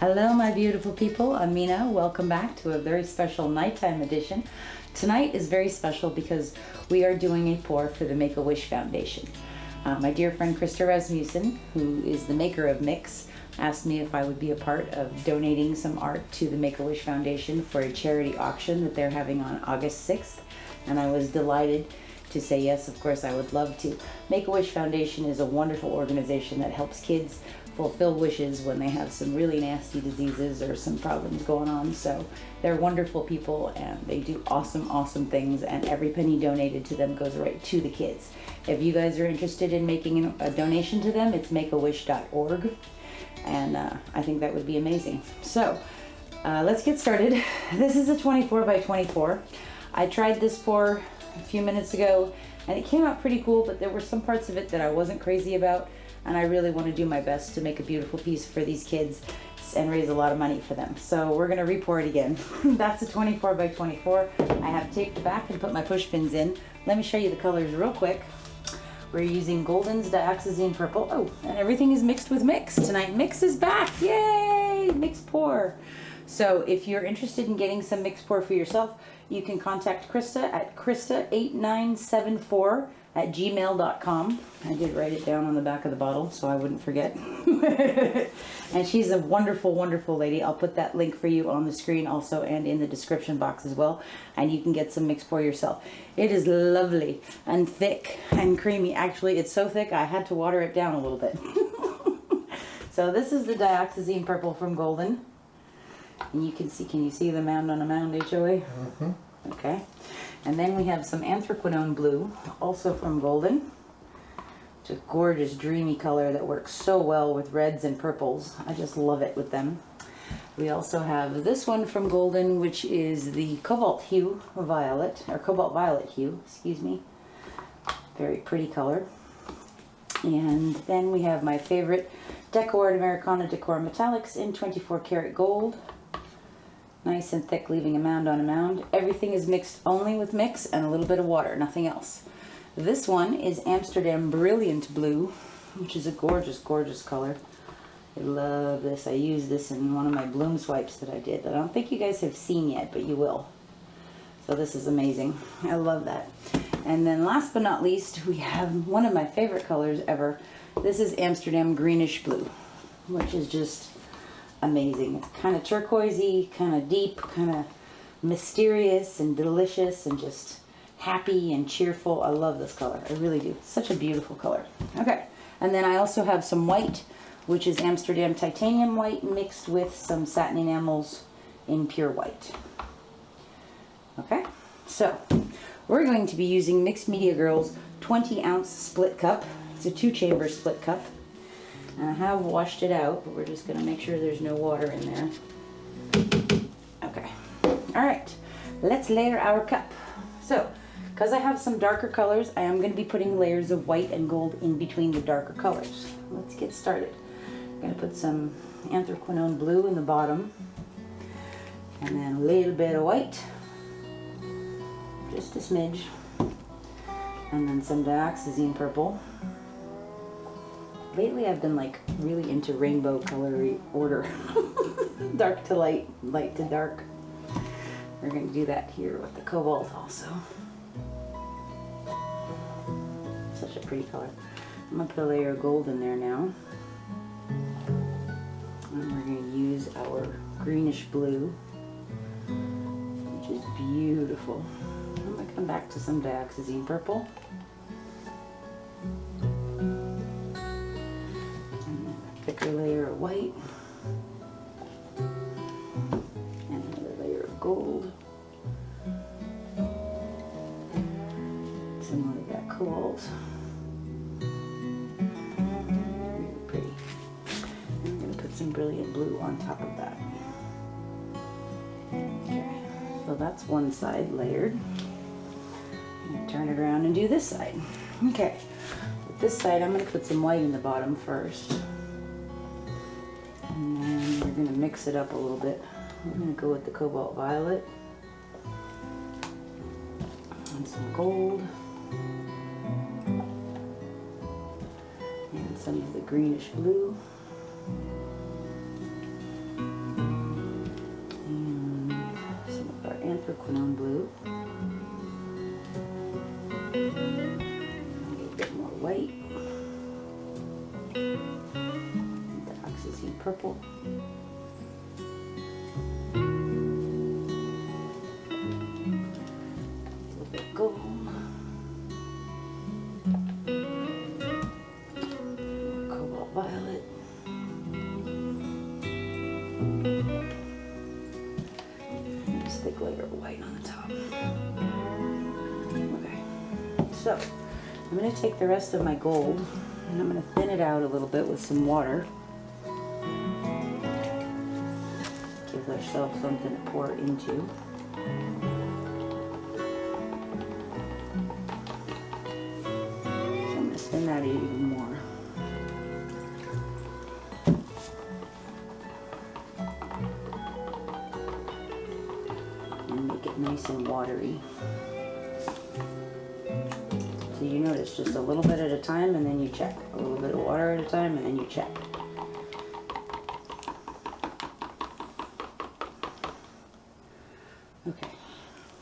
Hello my beautiful people, I'm Mina. Welcome back to a very special nighttime edition. Tonight is very special because we are doing a pour for the Make-A-Wish Foundation. My dear friend Krista Rasmussen, who is the maker of Mix, asked me if I would be a part of donating some art to the Make-A-Wish Foundation for a charity auction that they're having on August 6th, and I was delighted to say yes, of course I would love to. Make-A-Wish Foundation is a wonderful organization that helps kids fulfill wishes when they have some really nasty diseases or some problems going on. So they're wonderful people and they do awesome things, and every penny donated to them goes right to the kids. If you guys are interested in making a donation to them, it's makeawish.org, and I think that would be amazing. So let's get started. This is a 24 by 24. I tried this pour a few minutes ago and it came out pretty cool, but there were some parts of it that I wasn't crazy about, and I really want to do my best to make a beautiful piece for these kids and raise a lot of money for them. So we're going to re-pour it again. That's a 24 by 24. I have taped the back and put my push pins in. Let me show you the colors real quick. We're using Golden's Dioxazine Purple. Oh, and everything is mixed with Mix. Tonight Mix is back. Yay! Mix pour. So if you're interested in getting some Mix pour for yourself, you can contact Krista at krista8974@gmail.com. I did write it down on the back of the bottle so I wouldn't forget. And she's a wonderful lady. I'll put that link for you on the screen also and in the description box as well, and you can get some Mix pour yourself. It is lovely and thick and creamy. Actually, it's so thick I had to water it down a little bit. So this is the Dioxazine Purple from Golden. And you can you see the mound on a mound, HOA? Mm-hmm. Okay. And then we have some Anthraquinone Blue, also from Golden. It's a gorgeous, dreamy color that works so well with reds and purples. I just love it with them. We also have this one from Golden, which is the Cobalt Violet Hue, excuse me. Very pretty color. And then we have my favorite DecoArt Americana Decor Metallics in 24 karat gold. Nice and thick, leaving a mound on a mound. Everything is mixed only with Mix and a little bit of water, nothing else. This one is Amsterdam Brilliant Blue, which is a gorgeous color. I love this. I used this in one of my bloom swipes that I did that I don't think you guys have seen yet, but you will. So this is amazing. I love that. And then last but not least, we have one of my favorite colors ever. This is Amsterdam Greenish Blue, which is just amazing. It's kind of turquoisey, kind of deep, kind of mysterious and delicious and just happy and cheerful. I love this color. I really do. It's such a beautiful color. Okay. And then I also have some white, which is Amsterdam Titanium White mixed with some Satin Enamels in pure white. Okay. So we're going to be using Mixed Media Girls 20-ounce split cup. It's a 2-chamber split cup. And I have washed it out, but we're just going to make sure there's no water in there. Okay. All right. Let's layer our cup. So, because I have some darker colors, I am going to be putting layers of white and gold in between the darker colors. Let's get started. I'm going to put some Anthraquinone Blue in the bottom. And then a little bit of white. Just a smidge. And then some Dioxazine Purple. Lately I've been like really into rainbow colory order. Dark to light, light to dark. We're going to do that here with the Cobalt also. Such a pretty color. I'm going to put a layer of gold in there now. And we're going to use our Greenish Blue, which is beautiful. I'm going to come back to some Dioxazine Purple. Thicker layer of white, and another layer of gold. Similarly, got cobalt. Really pretty. And I'm going to put some Brilliant Blue on top of that. Okay, so that's one side layered. I'm going to turn it around and do this side. Okay, with this side I'm going to put some white in the bottom first. And then we're going to mix it up a little bit. We're going to go with the Cobalt Violet and some gold and some of the Greenish Blue. Anthraquinone Blue. A bit more white. Dioxazine Purple. A little bit gold. Cobalt Violet. This thick layer of white on the top. Okay, so I'm going to take the rest of my gold and I'm going to thin it out a little bit with some water. Give ourselves something to pour into. So I'm going to thin that out even more. And make it nice and watery. So you notice just a little bit at a time and then you check. A little bit of water at a time and then you check. Okay,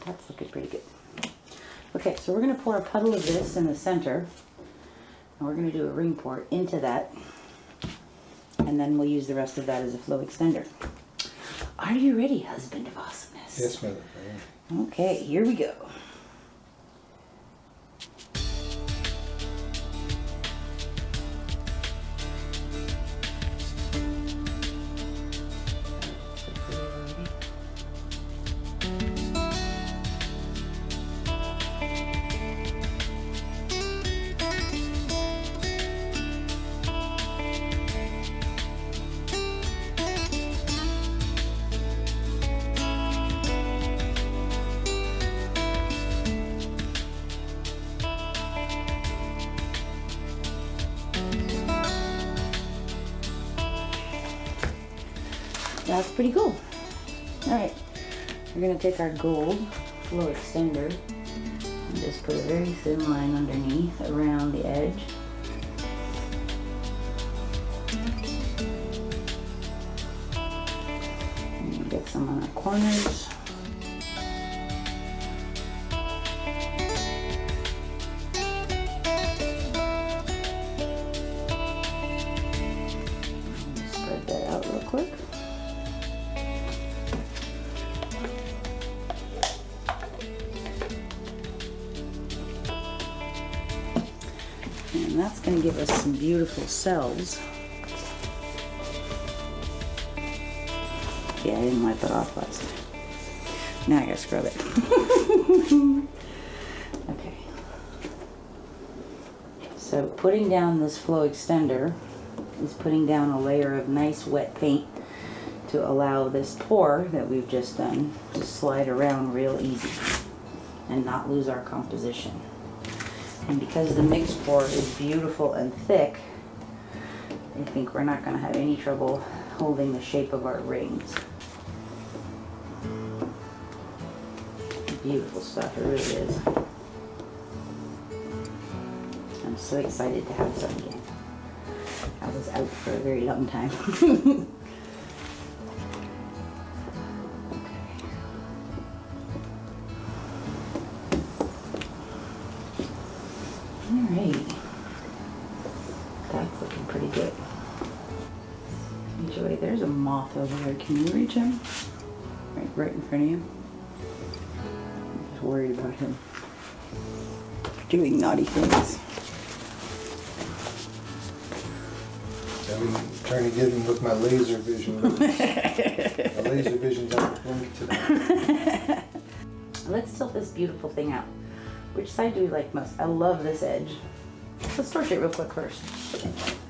that's looking pretty good. Okay, so we're going to pour a puddle of this in the center. And we're going to do a ring pour into that. And then we'll use the rest of that as a flow extender. Are you ready, husband of awesomeness? Yes, mother. Okay, here we go. That's pretty cool. Alright, we're going to take our gold flow extender and just put a very thin line underneath around the edge. And get some on our corners. Spread that out real quick. And that's going to give us some beautiful cells. Yeah, I didn't wipe it off last time. Now I gotta scrub it. Okay. So putting down this flow extender is putting down a layer of nice wet paint to allow this pour that we've just done to slide around real easy and not lose our composition. And because the mix pour is beautiful and thick, I think we're not going to have any trouble holding the shape of our rings. Beautiful stuff, it really is. I'm so excited to have some again. I was out for a very long time. Alright, that's looking pretty good. Enjoy. There's a moth over there. Can you reach him? Right in front of you. I'm just worried about him doing naughty things. I've been trying to get him with my laser vision. My laser vision's out of blink today. Let's tilt this beautiful thing out. Which side do we like most? I love this edge. Let's torch it real quick first.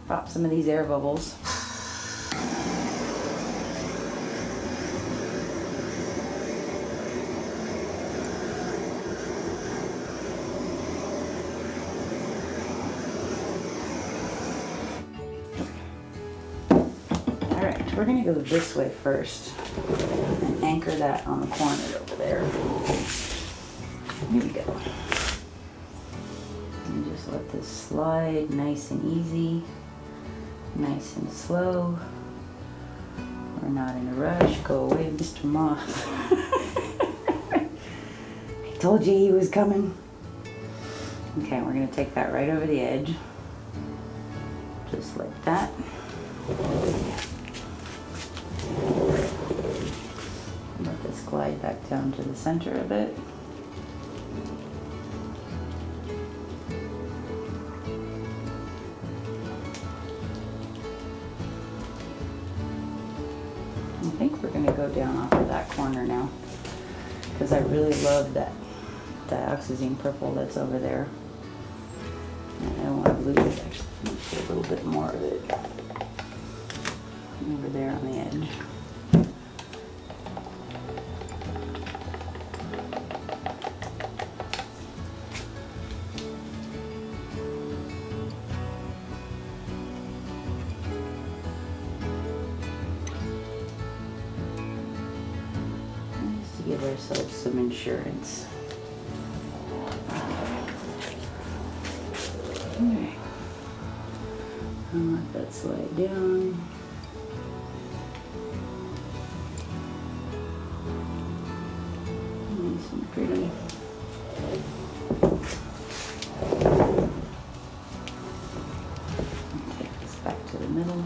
Pop some of these air bubbles. Alright, we're going to go this way first and anchor that on the corner over there. Here we go. And just let this slide nice and easy, nice and slow. We're not in a rush. Go away, Mr. Moth. Told you he was coming. Okay, we're gonna take that right over the edge. Just like that. Let this glide back down to the center a bit. I think we're gonna go down off of that corner now, because I really love that Dioxazine Purple that's over there. And I want to lose it, actually. Put a little bit more of it over there on the edge. Just to give ourselves some insurance. Okay. And let that slide down. Nice and pretty. Take this back to the middle.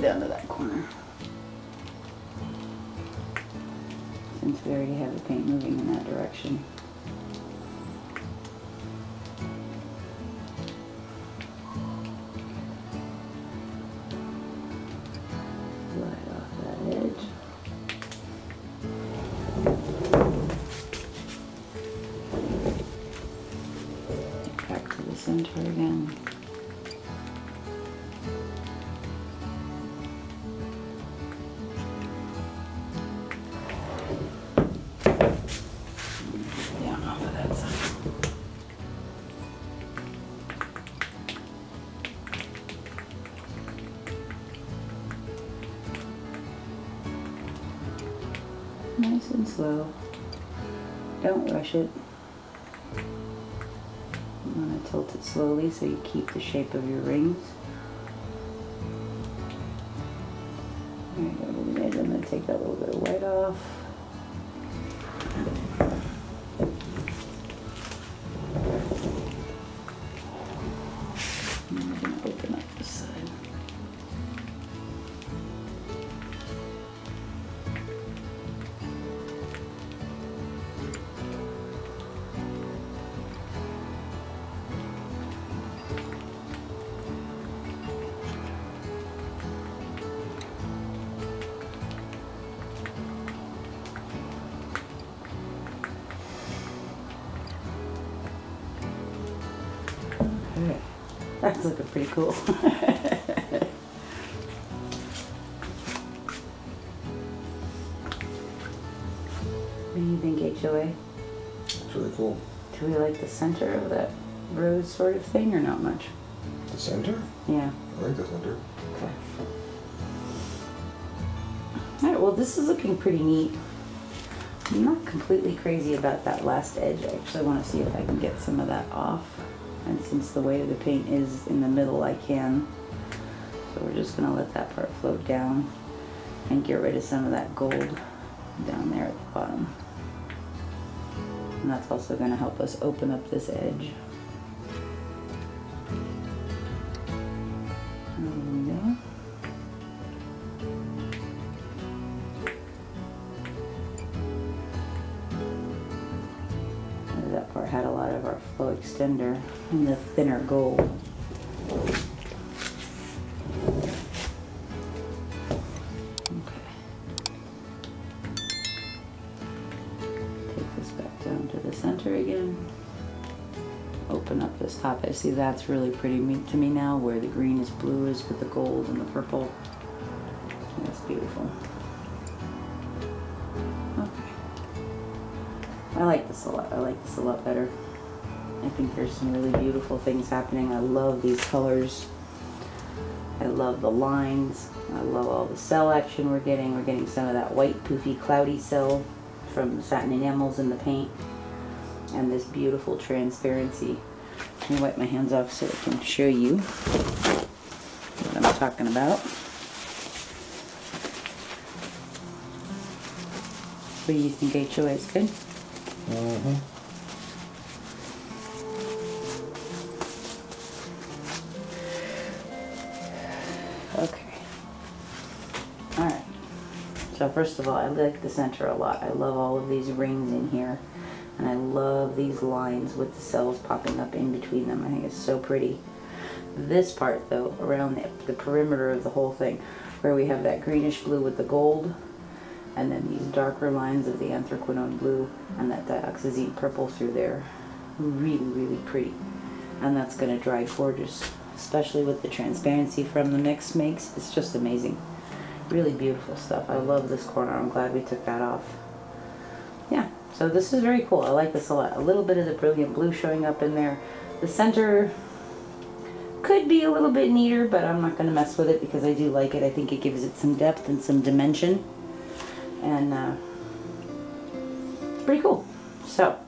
Down to that corner. Since we already have the paint moving in that direction. Slide off that edge. Back to the center again. Nice and slow. Don't rush it. You want to tilt it slowly so you keep the shape of your rings. There you go to the edge. I'm going to take that little bit of white off. And we're going to open up this side. Okay. That's looking pretty cool. What do you think, HOA? It's really cool. Do we like the center of that rose sort of thing or not much? The center? Yeah. I like the center. Okay. Alright, well this is looking pretty neat. I'm not completely crazy about that last edge. I actually want to see if I can get some of that off. And since the way the paint is in the middle, I can. So we're just going to let that part float down and get rid of some of that gold down there at the bottom. And that's also going to help us open up this edge. There we go. That part had a lot of our flow extender and the thinner gold. Okay. Take this back down to the center again. Open up this top. I see that's really pretty to me now, where the greenish blue is with the gold and the purple. That's beautiful. I like this a lot. I like this a lot better. I think there's some really beautiful things happening. I love these colors. I love the lines. I love all the cell action we're getting. We're getting some of that white, poofy, cloudy cell from the Satin Enamels in the paint. and this beautiful transparency. Let me wipe my hands off so I can show you what I'm talking about. What do you think, HOA is good? Mm-hmm. Okay. Alright. So first of all, I like the center a lot. I love all of these rings in here. And I love these lines with the cells popping up in between them. I think it's so pretty. This part though, around the perimeter of the whole thing, where we have that greenish blue with the gold, and then these darker lines of the Anthraquinone Blue and that Dioxazine Purple through there. Really, really pretty. And that's gonna dry gorgeous, especially with the transparency from the mix makes. It's just amazing. Really beautiful stuff. I love this corner. I'm glad we took that off. Yeah, so this is very cool. I like this a lot. A little bit of the brilliant blue showing up in there. The center could be a little bit neater, but I'm not gonna mess with it because I do like it. I think it gives it some depth and some dimension. And it's pretty cool. So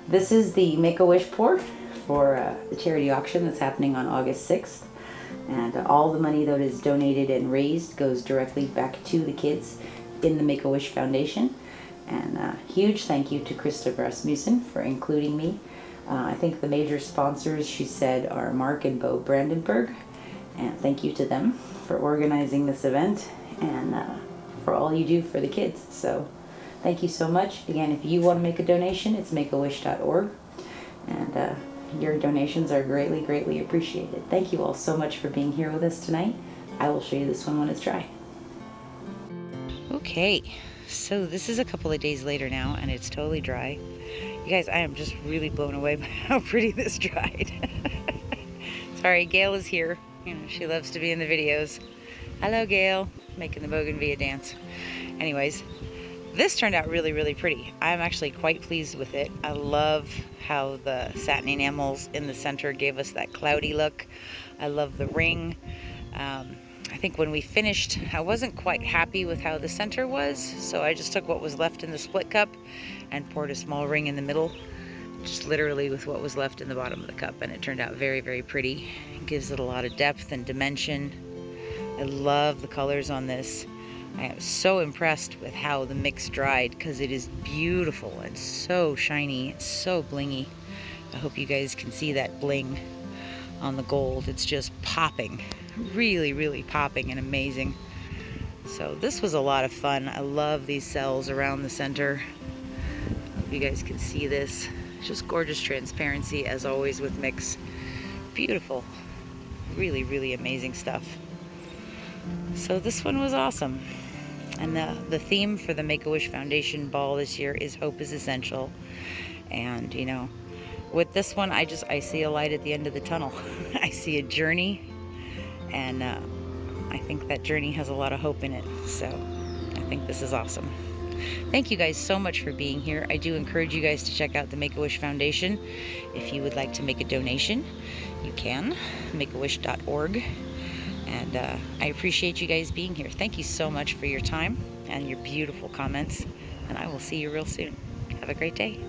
this is the Make-A-Wish pour for the charity auction that's happening on August 6th. And all the money that is donated and raised goes directly back to the kids in the Make-A-Wish Foundation. And huge thank you to Krista Rasmussen for including me. I think the major sponsors, she said, are Mark and Bo Brandenburg. And thank you to them for organizing this event and for all you do for the kids. So thank you so much. Again, if you want to make a donation, it's makeawish.org. And your donations are greatly, greatly appreciated. Thank you all so much for being here with us tonight. I will show you this one when it's dry. Okay, so this is a couple of days later now, and it's totally dry. You guys, I am just really blown away by how pretty this dried. Sorry, Gail is here. You know, she loves to be in the videos. Hello, Gail. Making the Bougainvillea dance. Anyways, this turned out really, really pretty. I'm actually quite pleased with it. I love how the satin enamels in the center gave us that cloudy look. I love the ring. I think when we finished, I wasn't quite happy with how the center was, so I just took what was left in the split cup and poured a small ring in the middle, just literally with what was left in the bottom of the cup, and it turned out very, very pretty. It gives it a lot of depth and dimension. I love the colors on this. I am so impressed with how the mix dried because it is beautiful and so shiny. It's so blingy. I hope you guys can see that bling on the gold. It's just popping. Really, really popping and amazing. So this was a lot of fun. I love these cells around the center. Hope you guys can see this. Just gorgeous transparency as always with mix. Beautiful. Really, really amazing stuff. So this one was awesome. And the theme for the Make-A-Wish Foundation ball this year is Hope is Essential. And you know, with this one, I see a light at the end of the tunnel. I see a journey, and I think that journey has a lot of hope in it. So I think this is awesome. Thank you guys so much for being here. I do encourage you guys to check out the Make-A-Wish Foundation. If you would like to make a donation, you can, makeawish.org. And I appreciate you guys being here. Thank you so much for your time and your beautiful comments. And I will see you real soon. Have a great day.